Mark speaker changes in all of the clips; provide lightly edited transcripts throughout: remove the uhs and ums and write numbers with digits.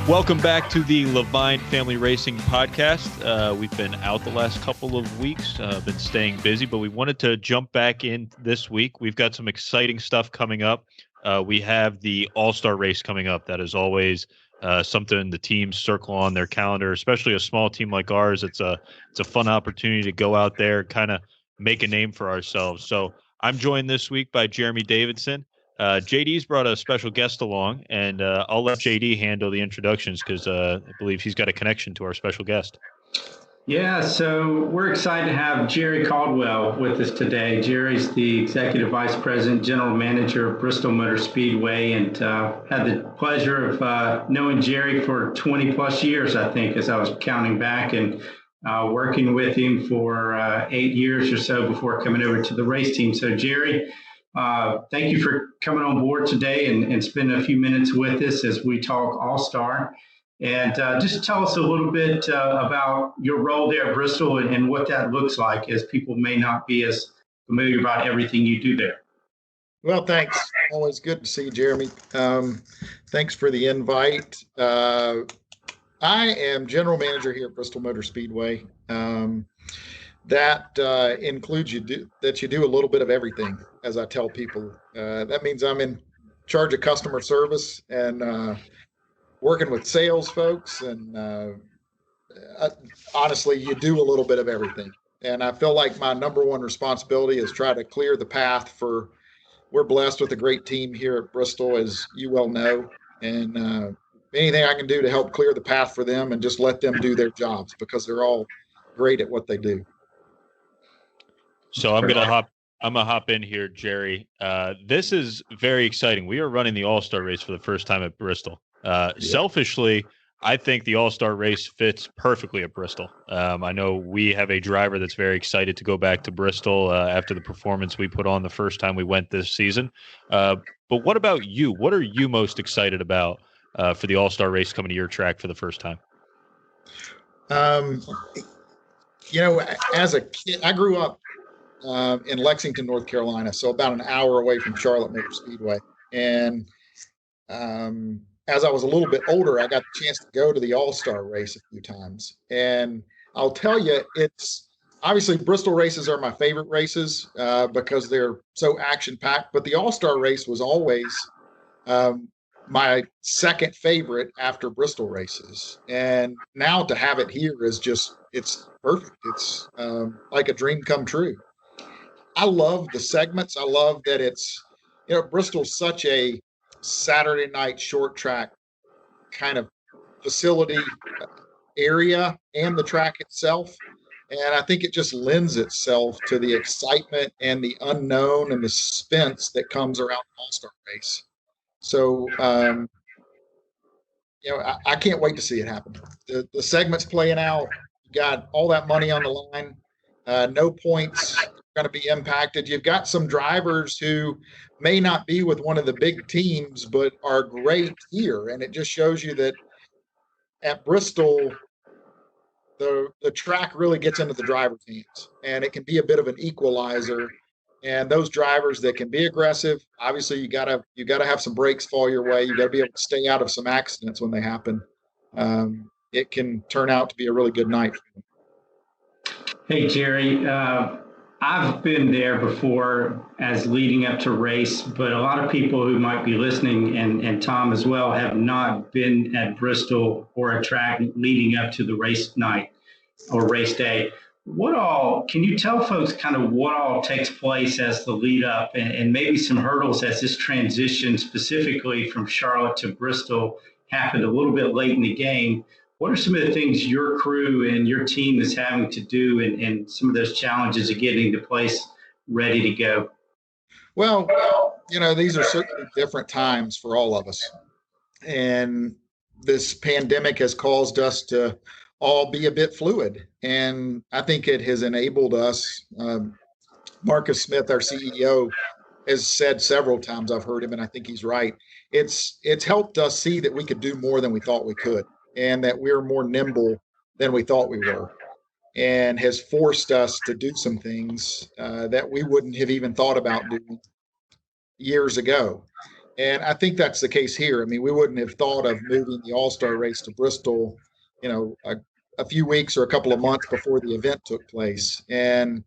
Speaker 1: Welcome back to the Levine Family Racing Podcast. We've been out the last couple of weeks, been staying busy, but we wanted to jump back in this week. We've got some exciting stuff coming up. We have the All-Star race coming up. That is always something the teams circle on their calendar, especially a small team like ours. It's a fun opportunity to go out there, kind of make a name for ourselves. So I'm joined this week by Jeremy Davidson. JD's brought a special guest along, and I'll let JD handle the introductions because I believe he's got a connection to our special guest.
Speaker 2: Yeah, so we're excited to have Jerry Caldwell with us today. Jerry's the Executive Vice President, General Manager of Bristol Motor Speedway, and had the pleasure of knowing Jerry for 20 plus years, I think, as I was counting back, and working with him for 8 years or so before coming over to the race team. So Jerry, thank you for coming on board today and spending a few minutes with us as we talk All-Star. And just tell us a little bit about your role there at Bristol and what that looks like, as people may not be as familiar about everything you do there.
Speaker 3: Well, thanks. Always good to see you, Jeremy. Thanks for the invite. I am General Manager here at Bristol Motor Speedway. That includes you do a little bit of everything, as I tell people. That means I'm in charge of customer service and working with sales folks, and honestly, you do a little bit of everything. And I feel like my number one responsibility is try to clear the path we're blessed with a great team here at Bristol, as you well know, and anything I can do to help clear the path for them and just let them do their jobs, because they're all great at what they do.
Speaker 1: So I'm gonna hop in here, Jerry. This is very exciting. We are running the All-Star race for the first time at Bristol. Selfishly, I think the All-Star race fits perfectly at Bristol. I know we have a driver that's very excited to go back to Bristol after the performance we put on the first time we went this season. But what about you? What are you most excited about for the All-Star race coming to your track for the first time?
Speaker 3: As a kid, I grew up in Lexington, North Carolina, so about an hour away from Charlotte Motor Speedway. And as I was a little bit older, I got the chance to go to the All-Star race a few times. And I'll tell you, it's obviously Bristol races are my favorite races because they're so action-packed. But the All-Star race was always my second favorite after Bristol races. And now to have it here is it's perfect. It's like a dream come true. I love the segments. I love that Bristol's such a Saturday night short track kind of facility area, and the track itself. And I think it just lends itself to the excitement and the unknown and the suspense that comes around the All-Star race. So, I can't wait to see it happen. The segment's playing out. You got all that money on the line. No points going to be impacted. You've got some drivers who may not be with one of the big teams, but are great here. And it just shows you that at Bristol, the track really gets into the driver's hands, and it can be a bit of an equalizer. And those drivers that can be aggressive, obviously you gotta have some brakes fall your way. You got to be able to stay out of some accidents when they happen. It can turn out to be a really good night for them.
Speaker 2: Hey, Jerry, I've been there before as leading up to race, but a lot of people who might be listening, and Tom as well, have not been at Bristol or a track leading up to the race night or race day. Can you tell folks kind of what all takes place as the lead up and maybe some hurdles as this transition specifically from Charlotte to Bristol happened a little bit late in the game? What are some of the things your crew and your team is having to do and some of those challenges of getting the place ready to go?
Speaker 3: Well, these are certainly different times for all of us. And this pandemic has caused us to all be a bit fluid. And I think it has enabled us. Marcus Smith, our CEO, has said several times, I've heard him, and I think he's right. It's helped us see that we could do more than we thought we could, and that we're more nimble than we thought we were, and has forced us to do some things that we wouldn't have even thought about doing years ago. And I think that's the case here. I mean, we wouldn't have thought of moving the All-Star race to Bristol, a few weeks or a couple of months before the event took place. And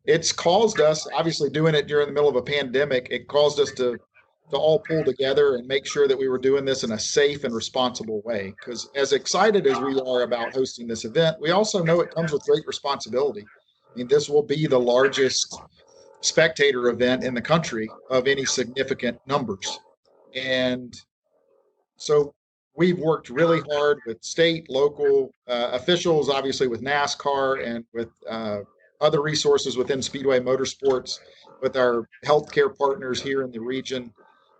Speaker 3: it's caused us, obviously doing it during the middle of a pandemic, it caused us to all pull together and make sure that we were doing this in a safe and responsible way. Because as excited as we are about hosting this event, we also know it comes with great responsibility. I mean, this will be the largest spectator event in the country of any significant numbers. And so we've worked really hard with state, local officials, obviously with NASCAR and with other resources within Speedway Motorsports, with our healthcare partners here in the region,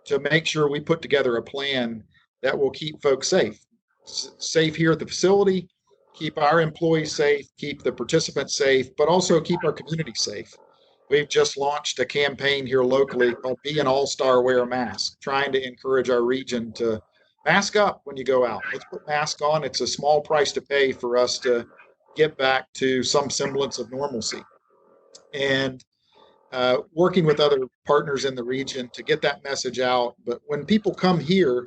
Speaker 3: to make sure we put together a plan that will keep folks safe here at the facility, keep our employees safe, keep the participants safe, but also keep our community safe. We've just launched a campaign here locally called Be an All-Star, Wear a Mask, trying to encourage our region to mask up when you go out. Let's put masks on. It's a small price to pay for us to get back to some semblance of normalcy. And working with other partners in the region to get that message out. But when people come here,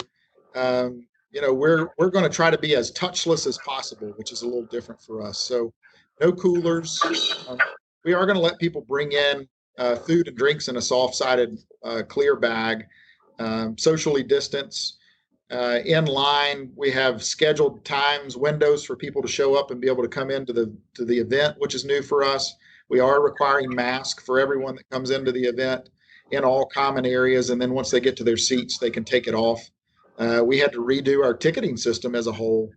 Speaker 3: we're going to try to be as touchless as possible, which is a little different for us. So no coolers. We are going to let people bring in food and drinks in a soft-sided clear bag, socially distance. In line, we have scheduled times, windows for people to show up and be able to come into the event, which is new for us. We are requiring masks for everyone that comes into the event in all common areas. And then once they get to their seats, they can take it off. We had to redo our ticketing system as a whole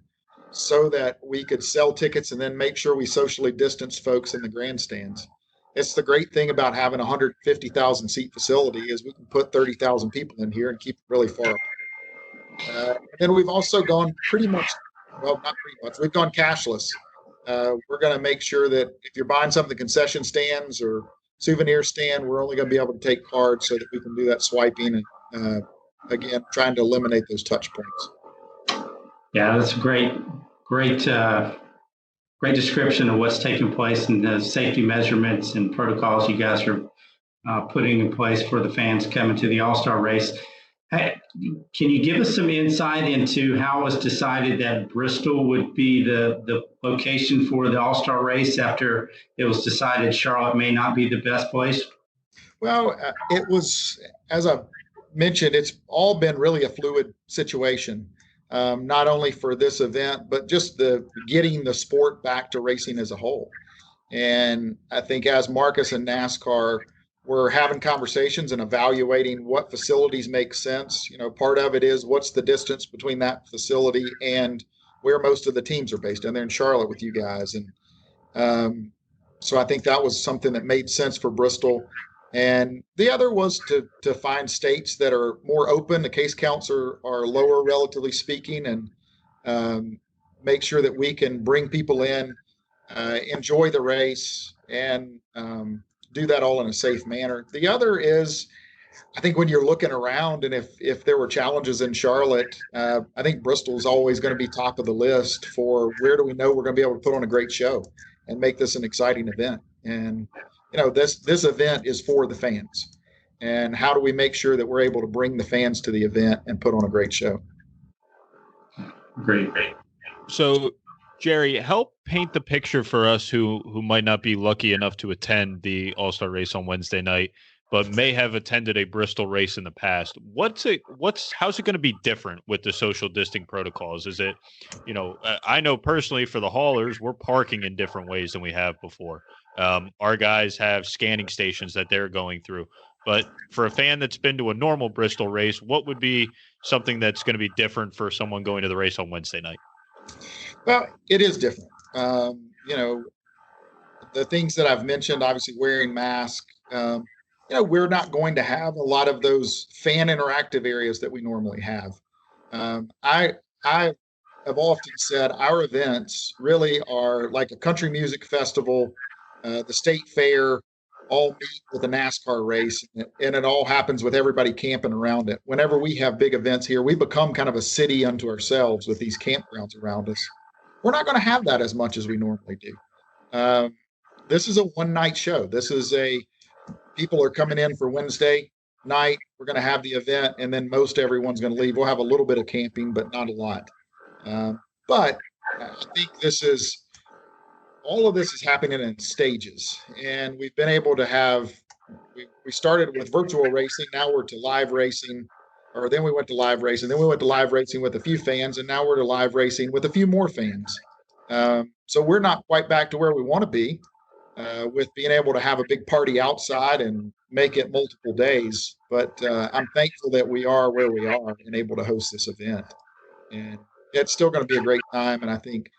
Speaker 3: so that we could sell tickets and then make sure we socially distance folks in the grandstands. It's the great thing about having a 150,000 seat facility is we can put 30,000 people in here and keep it really far apart. And then we've also gone we've gone cashless. We're going to make sure that if you're buying something at the concession stands or souvenir stand, we're only going to be able to take cards so that we can do that swiping and, again, trying to eliminate those touch points.
Speaker 2: Yeah, that's a great description of what's taking place and the safety measurements and protocols you guys are putting in place for the fans coming to the All-Star race. Hey, can you give us some insight into how it was decided that Bristol would be the location for the All-Star race after it was decided Charlotte may not be the best place?
Speaker 3: Well, it was, as I mentioned, it's all been really a fluid situation, not only for this event, but just getting the sport back to racing as a whole. And I think as Marcus and NASCAR we're having conversations and evaluating what facilities make sense. Part of it is what's the distance between that facility and where most of the teams are based. And they're in Charlotte with you guys. And so I think that was something that made sense for Bristol. And the other was to find states that are more open. The case counts are lower, relatively speaking, and make sure that we can bring people in, enjoy the race, and do that all in a safe manner. The other is, I think when you're looking around and if there were challenges in Charlotte, I think Bristol is always going to be top of the list for where do we know we're going to be able to put on a great show and make this an exciting event. And, this event is for the fans. And how do we make sure that we're able to bring the fans to the event and put on a great show?
Speaker 2: Great.
Speaker 1: So, Jerry, help paint the picture for us who might not be lucky enough to attend the All-Star race on Wednesday night, but may have attended a Bristol race in the past. How's it going to be different with the social distancing protocols? Is it, I know personally for the haulers, we're parking in different ways than we have before. Our guys have scanning stations that they're going through. But for a fan that's been to a normal Bristol race, what would be something that's going to be different for someone going to the race on Wednesday night?
Speaker 3: Well, it is different. The things that I've mentioned, obviously wearing masks, we're not going to have a lot of those fan interactive areas that we normally have. I have often said our events really are like a country music festival, the state fair, all meet with a NASCAR race, and it all happens with everybody camping around it. Whenever we have big events here, we become kind of a city unto ourselves with these campgrounds around us. We're not going to have that as much as we normally do. This is a one-night show. People are coming in for Wednesday. night. We're going to have the event, and then most everyone's going to leave. We'll have a little bit of camping, but not a lot. But I think all of this is happening in stages, and we've been able to have. We started with virtual racing. Now we're to live racing, or then we went to live racing. Then we went to live racing with a few fans, and now we're to live racing with a few more fans. So we're not quite back to where we want to be with being able to have a big party outside and make it multiple days. But I'm thankful that we are where we are and able to host this event. And it's still going to be a great time. And I think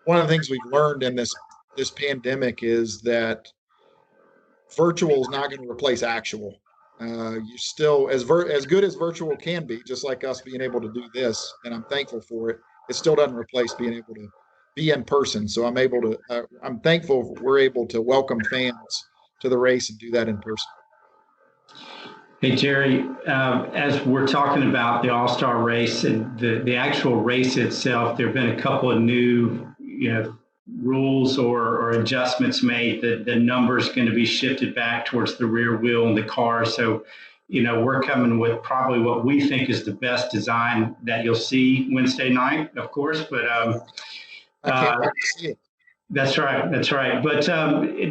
Speaker 3: one of the things we've learned in this pandemic is that virtual is not going to replace actual. You still, as good as virtual can be, just like us being able to do this, and I'm thankful for it. It still doesn't replace being able to be in person. So I'm thankful we're able to welcome fans to the race and do that in person.
Speaker 2: Hey, Jerry, as we're talking about the All-Star race and the actual race itself, there have been a couple of new, rules or adjustments made. The number's going to be shifted back towards the rear wheel in the car. So, we're coming with probably what we think is the best design that you'll see Wednesday night, of course. But
Speaker 3: I can't wait to see it.
Speaker 2: That's right. But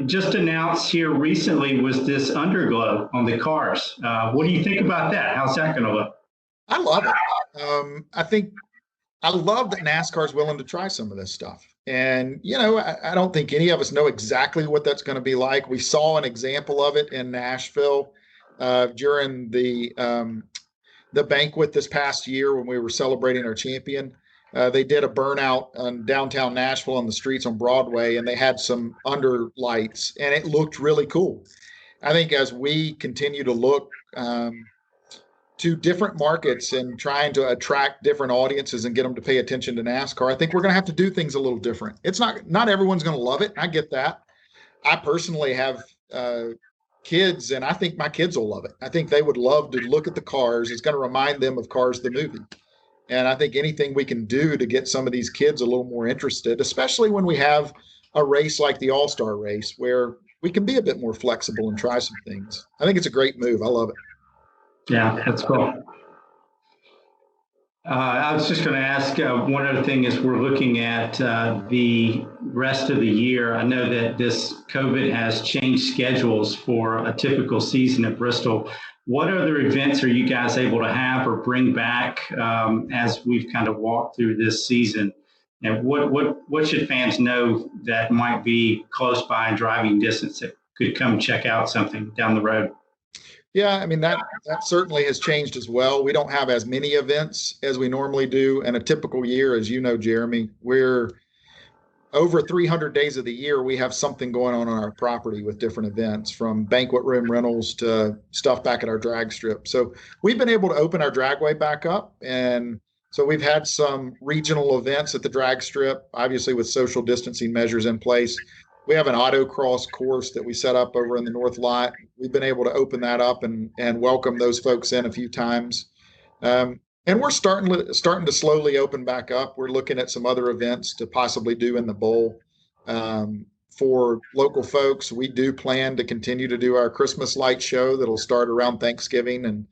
Speaker 2: just announced here recently was this underglow on the cars. What do you think about that? How's that going to look?
Speaker 3: I love it. I love that NASCAR is willing to try some of this stuff. And, I don't think any of us know exactly what that's going to be like. We saw an example of it in Nashville during the banquet this past year when we were celebrating our champion. They did a burnout on downtown Nashville on the streets on Broadway, and they had some under lights, and it looked really cool. I think as we continue to look to different markets and trying to attract different audiences and get them to pay attention to NASCAR, I think we're going to have to do things a little different. It's not everyone's going to love it. I get that. I personally have kids, and I think my kids will love it. I think they would love to look at the cars. It's going to remind them of Cars the movie. And I think anything we can do to get some of these kids a little more interested, especially when we have a race like the All-Star race where we can be a bit more flexible and try some things. I think it's a great move. I love it.
Speaker 2: Yeah, that's cool. I was just going to ask one other thing as we're looking at the rest of the year. I know that this COVID has changed schedules for a typical season at Bristol. What other events are you guys able to have or bring back as we've kind of walked through this season? And what should fans know that might be close by in driving distance that could come check out something down the road?
Speaker 3: Yeah, I mean, that certainly has changed as well. We don't have as many events as we normally do. In a typical year, as you know, Jeremy, we're over 300 days of the year, we have something going on our property with different events, from banquet room rentals to stuff back at our drag strip. So we've been able to open our dragway back up. And so we've had some regional events at the drag strip, obviously with social distancing measures in place. We have an autocross course that we set up over in the north lot. We've been able to open that up and welcome those folks in a few times. And we're starting to slowly open back up. We're looking at some other events to possibly do in the bowl. For local folks, we do plan to continue to do our Christmas light show that'll start around Thanksgiving and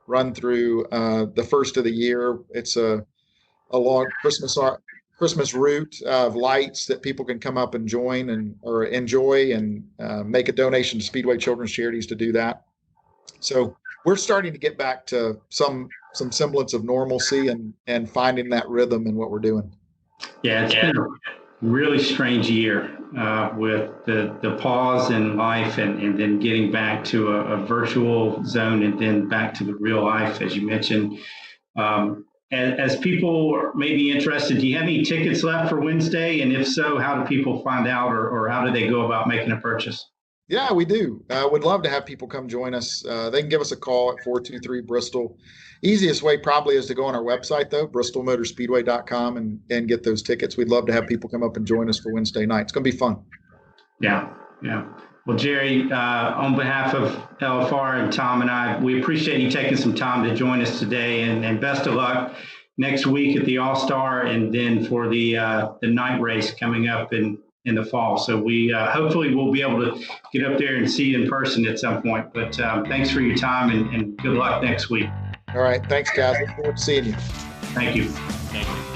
Speaker 3: run through the first of the year. It's a long Christmas route of lights that people can come up and join or enjoy and make a donation to Speedway Children's Charities to do that. So we're starting to get back to some semblance of normalcy and finding that rhythm in what we're doing.
Speaker 2: Yeah, it's been a really strange year with the pause in life and then getting back to a virtual zone and then back to the real life, as you mentioned. As people may be interested, do you have any tickets left for Wednesday? And if so, how do people find out or how do they go about making a purchase?
Speaker 3: Yeah, we do. Would love to have people come join us. They can give us a call at 423-BRISTOL. Easiest way probably is to go on our website, though, bristolmotorspeedway.com, and get those tickets. We'd love to have people come up and join us for Wednesday night. It's going to be fun.
Speaker 2: Yeah. Well, Jerry, on behalf of LFR and Tom and I, we appreciate you taking some time to join us today, and best of luck next week at the All-Star and then for the night race coming up in in the fall. So we hopefully we'll be able to get up there and see you in person at some point. But thanks for your time and good luck next week.
Speaker 3: All right. Thanks, guys. Look forward to seeing you.
Speaker 2: Thank you.
Speaker 1: Thank you.